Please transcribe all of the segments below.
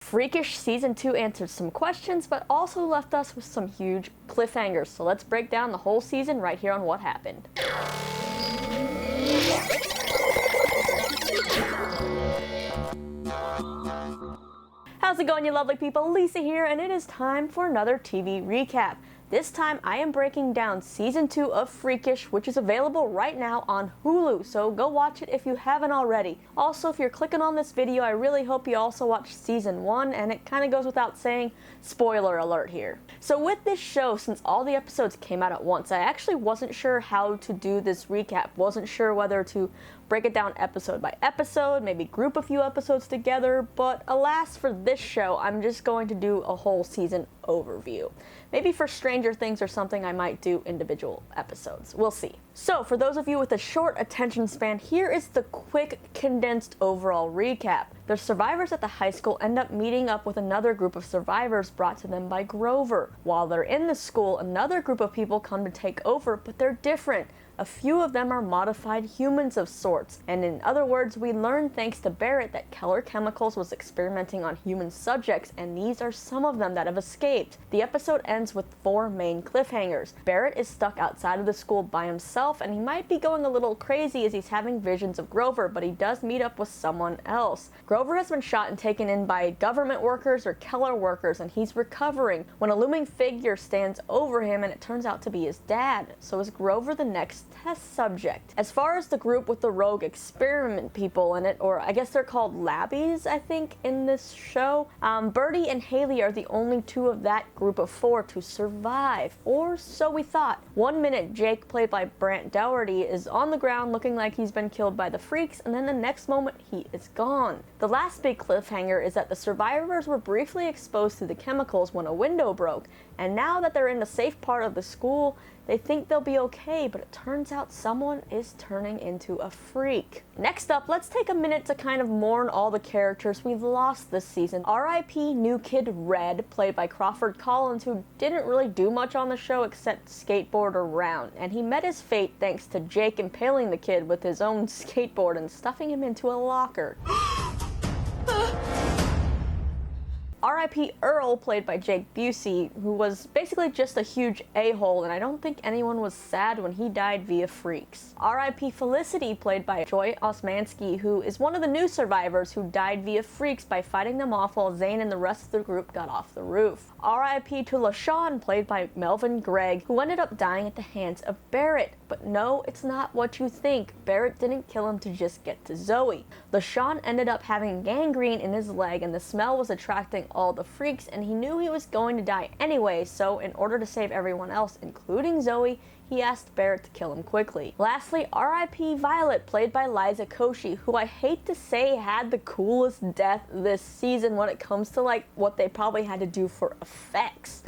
Freakish Season 2 answered some questions, but also left us with some huge cliffhangers, so let's break down the whole season right here on What Happened. How's it going, you lovely people? Lisa here, and it is time for another TV recap. This time I am breaking down Season 2 of Freakish, which is available right now on Hulu, so go watch it if you haven't already. Also, if you're clicking on this video, I really hope you also watch Season 1, and it kind of goes without saying, spoiler alert here. So with this show, since all the episodes came out at once, I actually wasn't sure how to do this recap. Wasn't sure whether to break it down episode by episode, maybe group a few episodes together, but alas for this show, I'm just going to do a whole season overview. Maybe for Stranger Things or something I might do individual episodes. We'll see. So for those of you with a short attention span, here is the quick, condensed overall recap. The survivors at the high school end up meeting up with another group of survivors brought to them by Grover. While they're in the school, another group of people come to take over, but they're different. A few of them are modified humans of sorts, and in other words, we learn thanks to Barrett that Keller Chemicals was experimenting on human subjects, and these are some of them that have escaped. The episode ends with 4 main cliffhangers. Barrett is stuck outside of the school by himself, and he might be going a little crazy as he's having visions of Grover, but he does meet up with someone else. Grover has been shot and taken in by government workers or Keller workers, and he's recovering when a looming figure stands over him, and it turns out to be his dad. So is Grover the next test subject? As far as the group with the rogue experiment people in it, or I guess they're called labbies, I think, in this show, Birdie and Haley are the only 2 of that group of 4 to survive, or so we thought. 1 minute, Jake, played by Brant Doherty, is on the ground looking like he's been killed by the freaks, and then the next moment he is gone. The last big cliffhanger is that the survivors were briefly exposed to the chemicals when a window broke, and now that they're in a safe part of the school, they think they'll be okay, but it turns out someone is turning into a freak. Next up, let's take a minute to kind of mourn all the characters we've lost this season. R.I.P. new kid Red, played by Crawford Collins, who didn't really do much on the show except skateboard around, and he met his fate thanks to Jake impaling the kid with his own skateboard and stuffing him into a locker. R.I.P. Earl, played by Jake Busey, who was basically just a huge a-hole, and I don't think anyone was sad when he died via freaks. R.I.P. Felicity, played by Joy Osmanski, who is one of the new survivors who died via freaks by fighting them off while Zane and the rest of the group got off the roof. R.I.P. to LaShawn, played by Melvin Gregg, who ended up dying at the hands of Barrett. But no, it's not what you think. Barrett didn't kill him to just get to Zoe. LaShawn ended up having gangrene in his leg, and the smell was attracting all the freaks, and he knew he was going to die anyway, so in order to save everyone else, including Zoe, he asked Barrett to kill him quickly. Lastly, R.I.P. Violet, played by Liza Koshy, who I hate to say had the coolest death this season when it comes to like what they probably had to do for effects.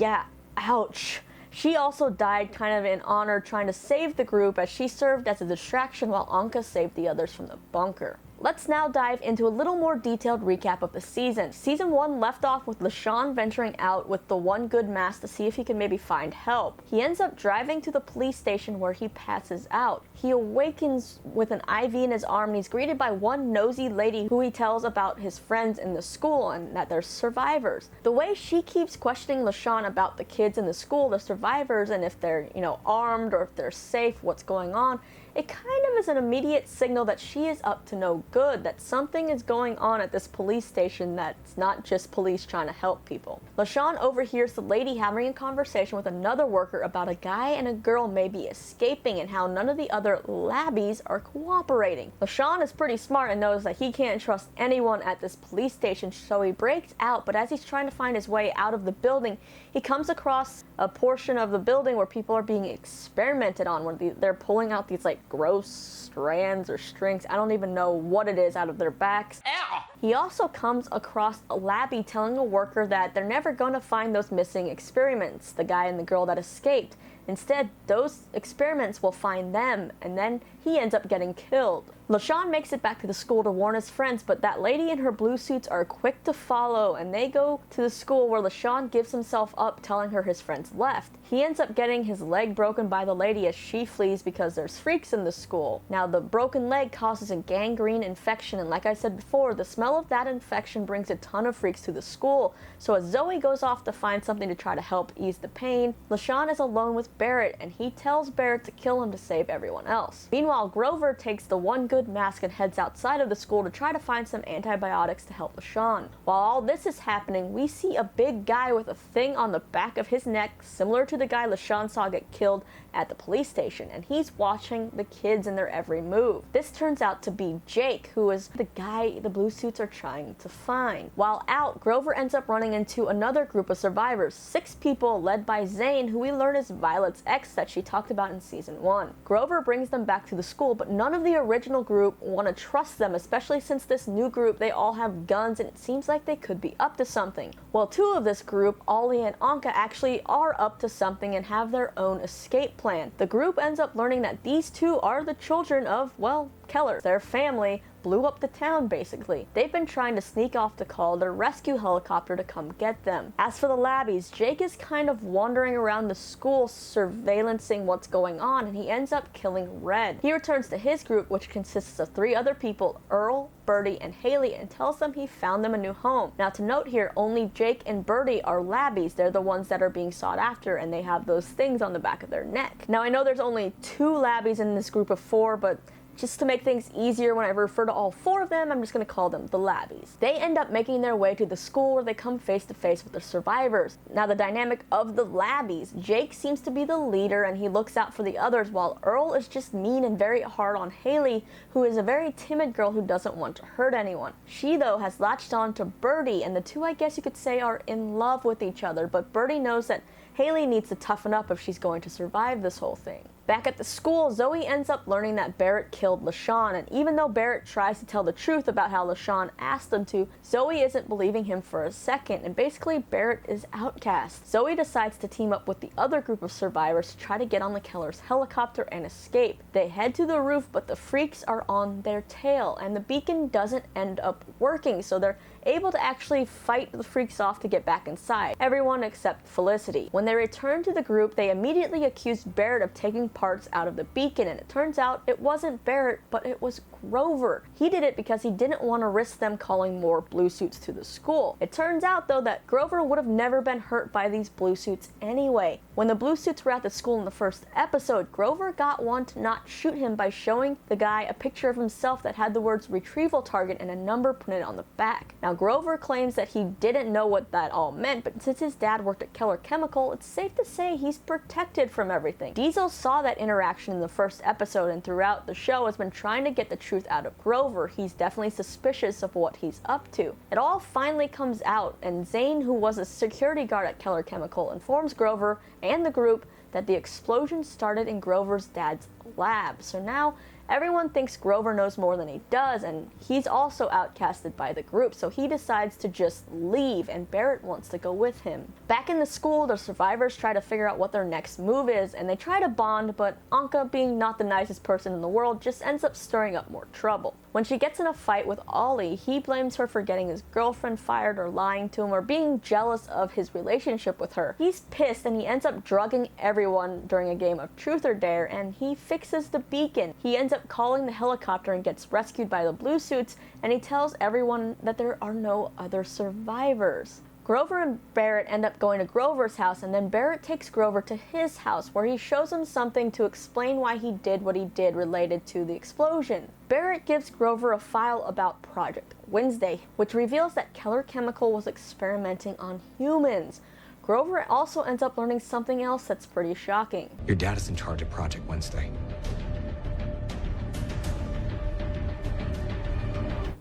Yeah, ouch. She also died kind of in honor trying to save the group, as she served as a distraction while Anka saved the others from the bunker. Let's now dive into a little more detailed recap of the season. Season 1 left off with LaShawn venturing out with the one good mask to see if he can maybe find help. He ends up driving to the police station where he passes out. He awakens with an IV in his arm, and he's greeted by one nosy lady who he tells about his friends in the school and that they're survivors. The way she keeps questioning LaShawn about the kids in the school, the survivors, and if they're, armed or if they're safe, what's going on, it kind of is an immediate signal that she is up to no good, that something is going on at this police station that's not just police trying to help people. LaShawn overhears the lady having a conversation with another worker about a guy and a girl maybe escaping and how none of the other labbies are cooperating. LaShawn is pretty smart and knows that he can't trust anyone at this police station, so he breaks out, but as he's trying to find his way out of the building, he comes across a portion of the building where people are being experimented on, where they're pulling out these like gross strands or strings, I don't even know what it is, out of their backs. Ow! He also comes across a labbie telling a worker that they're never going to find those missing experiments, the guy and the girl that escaped. Instead, those experiments will find them, and then he ends up getting killed. LaShawn makes it back to the school to warn his friends, but that lady in her blue suits are quick to follow, and they go to the school where LaShawn gives himself up, telling her his friends left. He ends up getting his leg broken by the lady as she flees because there's freaks in the school. Now, the broken leg causes a gangrene infection, and like I said before, the smell of that infection brings a ton of freaks to the school. So as Zoe goes off to find something to try to help ease the pain, LaShawn is alone with Barrett, and he tells Barrett to kill him to save everyone else. Meanwhile, Grover takes the one good mask and heads outside of the school to try to find some antibiotics to help LaShawn. While all this is happening, we see a big guy with a thing on the back of his neck, similar to the guy LaShawn saw get killed at the police station, and he's watching the kids in their every move. This turns out to be Jake, who is the guy the blue suits are trying to find. While out, Grover ends up running into another group of survivors, 6 people led by Zane, who we learn is Violet's ex that she talked about in season 1. Grover brings them back to the school, but none of the original group want to trust them, especially since this new group, they all have guns and it seems like they could be up to something. Well, 2 of this group, Ollie and Anka, actually are up to something and have their own escape plan. The group ends up learning that these 2 are the children of, well, Keller. Their family blew up the town, basically. They've been trying to sneak off to call their rescue helicopter to come get them. As for the labbies, Jake is kind of wandering around the school surveillancing what's going on, and he ends up killing Red. He returns to his group, which consists of 3 other people, Earl, Birdie, and Haley, and tells them he found them a new home. Now, to note here, only Jake and Birdie are labbies. They're the ones that are being sought after, and they have those things on the back of their neck. Now, I know there's only 2 labbies in this group of 4, but just to make things easier when I refer to all 4 of them, I'm just going to call them the labbies. They end up making their way to the school where they come face to face with the survivors. Now, the dynamic of the labbies, Jake seems to be the leader and he looks out for the others, while Earl is just mean and very hard on Haley, who is a very timid girl who doesn't want to hurt anyone. She, though, has latched on to Birdie, and the 2, I guess you could say, are in love with each other, but Birdie knows that Haley needs to toughen up if she's going to survive this whole thing. Back at the school, Zoe ends up learning that Barrett killed LaShawn, and even though Barrett tries to tell the truth about how LaShawn asked them to, Zoe isn't believing him for a second, and basically Barrett is outcast. Zoe decides to team up with the other group of survivors to try to get on the killer's helicopter and escape. They head to the roof, but the freaks are on their tail, and the beacon doesn't end up working, so they're able to actually fight the freaks off to get back inside. Everyone except Felicity. When they return to the group, they immediately accuse Barrett of taking parts out of the beacon, and it turns out it wasn't Barrett, but it was Grover. He did it because he didn't want to risk them calling more blue suits to the school. It turns out, though, that Grover would have never been hurt by these blue suits anyway. When the blue suits were at the school in the first episode, Grover got one to not shoot him by showing the guy a picture of himself that had the words retrieval target and a number printed on the back. Now, Grover claims that he didn't know what that all meant, but since his dad worked at Keller Chemical, it's safe to say he's protected from everything. Diesel saw that interaction in the first episode, and throughout the show has been trying to get the truth out of Grover. He's definitely suspicious of what he's up to. It all finally comes out, and Zane, who was a security guard at Keller Chemical, informs Grover and the group that the explosion started in Grover's dad's lab. So now everyone thinks Grover knows more than he does, and he's also outcasted by the group, so he decides to just leave, and Barrett wants to go with him. Back in the school, the survivors try to figure out what their next move is, and they try to bond, but Anka, being not the nicest person in the world, just ends up stirring up more trouble. When she gets in a fight with Ollie, he blames her for getting his girlfriend fired or lying to him or being jealous of his relationship with her. He's pissed and he ends up drugging everyone during a game of Truth or Dare, and he fixes the beacon. He ends up calling the helicopter and gets rescued by the blue suits, and he tells everyone that there are no other survivors. Grover and Barrett end up going to Grover's house, and then Barrett takes Grover to his house where he shows him something to explain why he did what he did related to the explosion. Barrett gives Grover a file about Project Wednesday, which reveals that Keller Chemical was experimenting on humans. Grover also ends up learning something else that's pretty shocking. Your dad is in charge of Project Wednesday.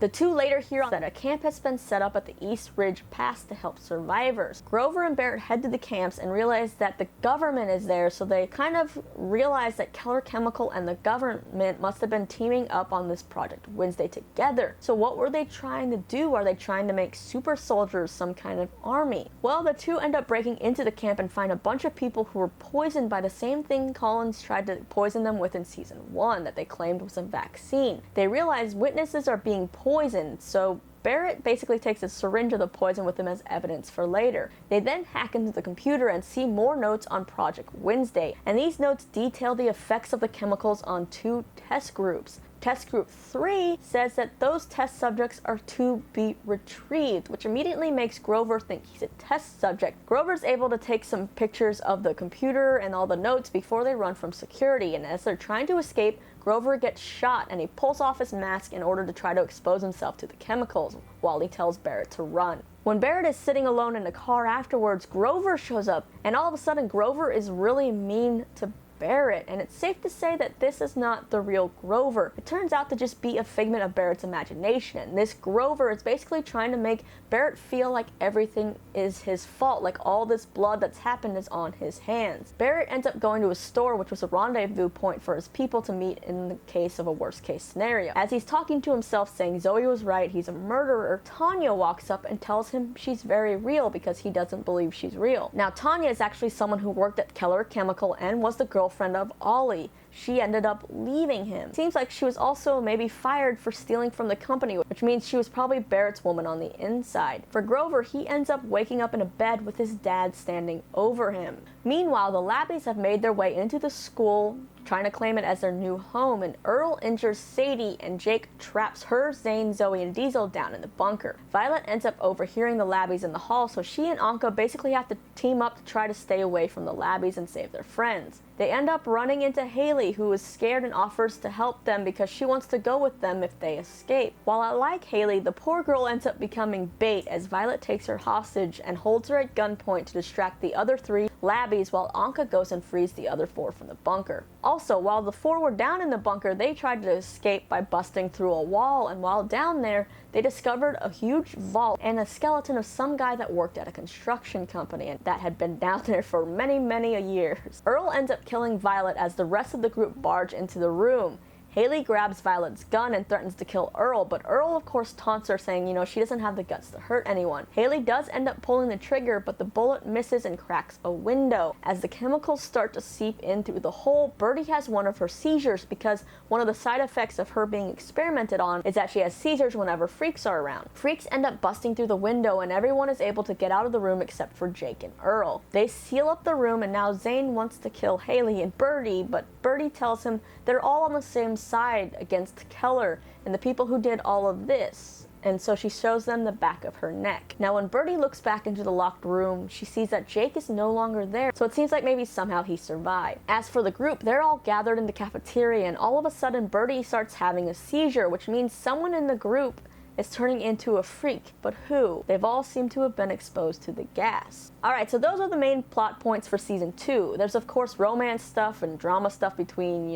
The two later hear that a camp has been set up at the East Ridge Pass to help survivors. Grover and Barrett head to the camps and realize that the government is there, so they kind of realize that Keller Chemical and the government must have been teaming up on this Project Wednesday together. So what were they trying to do? Are they trying to make super soldiers some kind of army? Well, the two end up breaking into the camp and find a bunch of people who were poisoned by the same thing Collins tried to poison them with in season 1 that they claimed was a vaccine. They realize witnesses are being poisoned, so Barrett basically takes a syringe of the poison with him as evidence for later. They then hack into the computer and see more notes on Project Wednesday, and these notes detail the effects of the chemicals on 2 test groups. Test Group 3 says that those test subjects are to be retrieved, which immediately makes Grover think he's a test subject. Grover's able to take some pictures of the computer and all the notes before they run from security, and as they're trying to escape, Grover gets shot and he pulls off his mask in order to try to expose himself to the chemicals while he tells Barrett to run. When Barrett is sitting alone in the car afterwards, Grover shows up, and all of a sudden Grover is really mean to Barrett, and it's safe to say that this is not the real Grover. It turns out to just be a figment of Barrett's imagination, and this Grover is basically trying to make Barrett feel like everything is his fault, like all this blood that's happened is on his hands. Barrett ends up going to a store, which was a rendezvous point for his people to meet in the case of a worst case scenario. As he's talking to himself saying Zoe was right, he's a murderer, Tanya walks up and tells him she's very real because he doesn't believe she's real. Now Tanya is actually someone who worked at Keller Chemical and was the girlfriend of Ollie. She ended up leaving him. Seems like she was also maybe fired for stealing from the company, which means she was probably Barrett's woman on the inside. For Grover, he ends up waking up in a bed with his dad standing over him. Meanwhile, the Labbies have made their way into the school, trying to claim it as their new home, and Earl injures Sadie and Jake traps her, Zane, Zoe, and Diesel down in the bunker. Violet ends up overhearing the Labbies in the hall, so she and Anka basically have to team up to try to stay away from the Labbies and save their friends. They end up running into Haley, who is scared and offers to help them because she wants to go with them if they escape. While I like Haley, the poor girl ends up becoming bait as Violet takes her hostage and holds her at gunpoint to distract the other 3 Labbies while Anka goes and frees the other 4 from the bunker. Also, while the 4 were down in the bunker, they tried to escape by busting through a wall, and while down there, they discovered a huge vault and a skeleton of some guy that worked at a construction company and that had been down there for many years. Earl ends up killing Violet as the rest of the group barge into the room. Haley grabs Violet's gun and threatens to kill Earl, but Earl of course taunts her, saying, she doesn't have the guts to hurt anyone. Haley does end up pulling the trigger, but the bullet misses and cracks a window. As the chemicals start to seep in through the hole, Birdie has one of her seizures because one of the side effects of her being experimented on is that she has seizures whenever freaks are around. Freaks end up busting through the window and everyone is able to get out of the room except for Jake and Earl. They seal up the room and now Zane wants to kill Haley and Birdie, but Birdie tells him they're all on the same side against Keller and the people who did all of this, and so she shows them the back of her neck. Now when Birdie looks back into the locked room, she sees that Jake is no longer there, so it seems like maybe somehow he survived. As for the group, they're all gathered in the cafeteria and all of a sudden Birdie starts having a seizure, which means someone in the group is turning into a freak, but who? They've all seemed to have been exposed to the gas. Alright, so those are the main plot points for season 2. There's of course romance stuff and drama stuff between,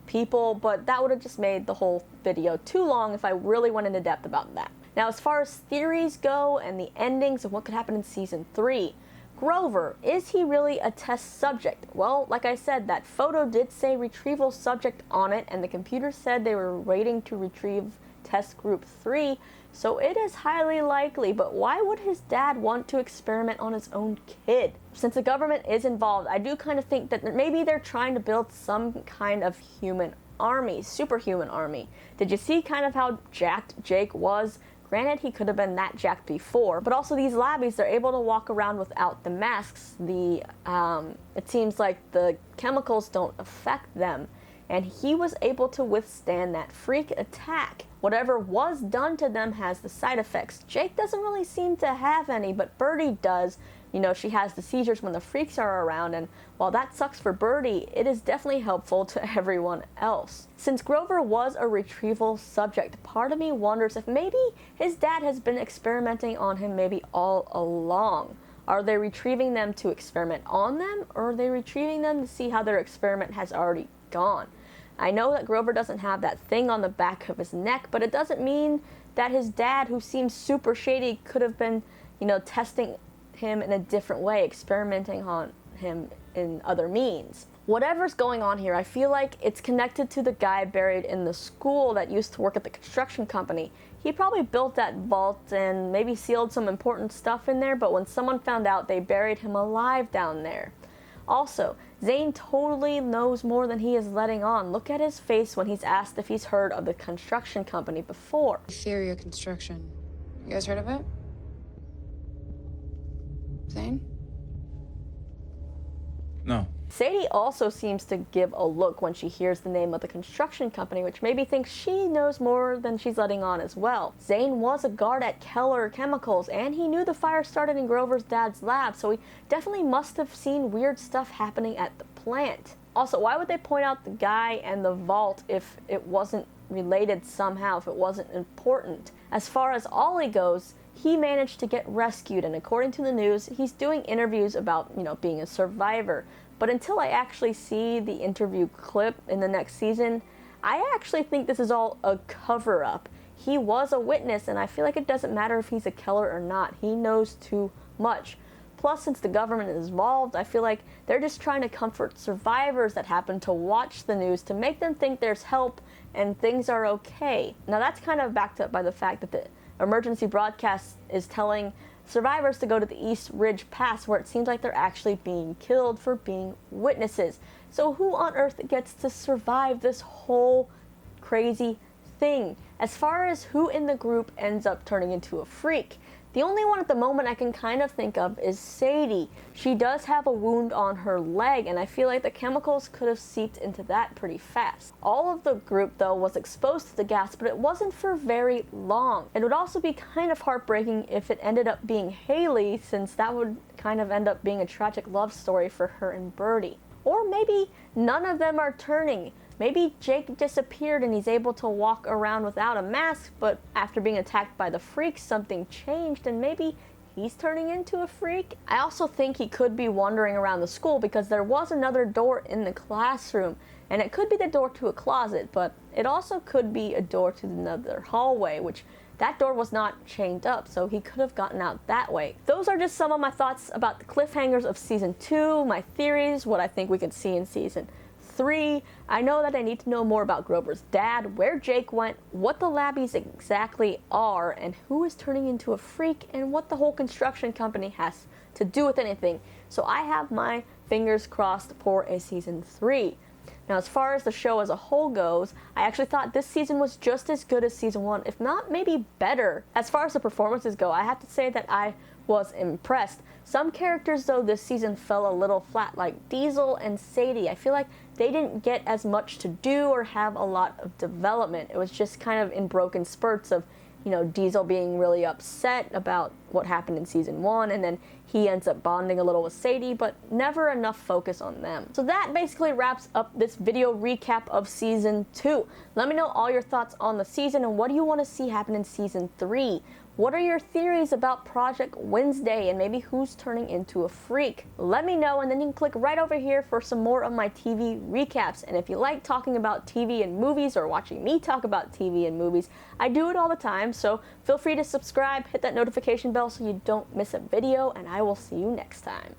people, but that would have just made the whole video too long if I really went into depth about that. Now as far as theories go and the endings of what could happen in season 3, Grover, is he really a test subject? Well, like I said, that photo did say retrieval subject on it, and the computer said they were waiting to retrieve test group 3, so it is highly likely, but why would his dad want to experiment on his own kid? Since the government is involved, I do kind of think that maybe they're trying to build some kind of human army, superhuman army. Did you see kind of how jacked Jake was? Granted, he could have been that jacked before, but also these Labbies, they're able to walk around without the masks. It seems like the chemicals don't affect them, and he was able to withstand that freak attack. Whatever was done to them has the side effects. Jake doesn't really seem to have any, but Birdie does. She has the seizures when the freaks are around, and while that sucks for Birdie, it is definitely helpful to everyone else. Since Grover was a retrieval subject, part of me wonders if maybe his dad has been experimenting on him maybe all along. Are they retrieving them to experiment on them, or are they retrieving them to see how their experiment has already gone? I know that Grover doesn't have that thing on the back of his neck, but it doesn't mean that his dad, who seems super shady, could have been, testing him in a different way, experimenting on him in other means. Whatever's going on here, I feel like it's connected to the guy buried in the school that used to work at the construction company. He probably built that vault and maybe sealed some important stuff in there, but when someone found out, they buried him alive down there. Also, Zane totally knows more than he is letting on. Look at his face when he's asked if he's heard of the construction company before. Etheria Construction. You guys heard of it? Zane? No. Sadie also seems to give a look when she hears the name of the construction company, which maybe thinks she knows more than she's letting on as well. Zane was a guard at Keller Chemicals, and he knew the fire started in Grover's dad's lab, so he definitely must have seen weird stuff happening at the plant. Also, why would they point out the guy and the vault if it wasn't related somehow, if it wasn't important? As far as Ollie goes, he managed to get rescued, and according to the news, he's doing interviews about, being a survivor. But until I actually see the interview clip in the next season, I actually think this is all a cover-up. He was a witness, and I feel like it doesn't matter if he's a killer or not. He knows too much. Plus, since the government is involved, I feel like they're just trying to comfort survivors that happen to watch the news to make them think there's help and things are okay. Now, that's kind of backed up by the fact that the emergency broadcast is telling survivors to go to the East Ridge Pass, where it seems like they're actually being killed for being witnesses. So who on earth gets to survive this whole crazy thing? As far as who in the group ends up turning into a freak, the only one at the moment I can kind of think of is Sadie. She does have a wound on her leg, and I feel like the chemicals could have seeped into that pretty fast. All of the group, though, was exposed to the gas, but it wasn't for very long. It would also be kind of heartbreaking if it ended up being Haley, since that would kind of end up being a tragic love story for her and Birdie. Or maybe none of them are turning. Maybe Jake disappeared and he's able to walk around without a mask, but after being attacked by the freaks, something changed and maybe he's turning into a freak. I also think he could be wandering around the school because there was another door in the classroom, and it could be the door to a closet, but it also could be a door to another hallway, which that door was not chained up, so he could have gotten out that way. Those are just some of my thoughts about the cliffhangers of Season 2, my theories, what I think we could see in Season 3. I know that I need to know more about Grover's dad, where Jake went, what the labbies exactly are, and who is turning into a freak, and what the whole construction company has to do with anything. So I have my fingers crossed for a Season 3. Now, as far as the show as a whole goes, I actually thought this season was just as good as Season 1, if not maybe better. As far as the performances go, I have to say that I was impressed. Some characters, though, this season fell a little flat, like Diesel and Sadie. I feel like they didn't get as much to do or have a lot of development. It was just kind of in broken spurts of, Diesel being really upset about what happened in Season 1, and then he ends up bonding a little with Sadie, but never enough focus on them. So that basically wraps up this video recap of Season 2. Let me know all your thoughts on the season, and what do you want to see happen in Season 3? What are your theories about Project Wednesday and maybe who's turning into a freak? Let me know, and then you can click right over here for some more of my TV recaps. And if you like talking about TV and movies or watching me talk about TV and movies, I do it all the time, so feel free to subscribe, hit that notification bell so you don't miss a video, and I will see you next time.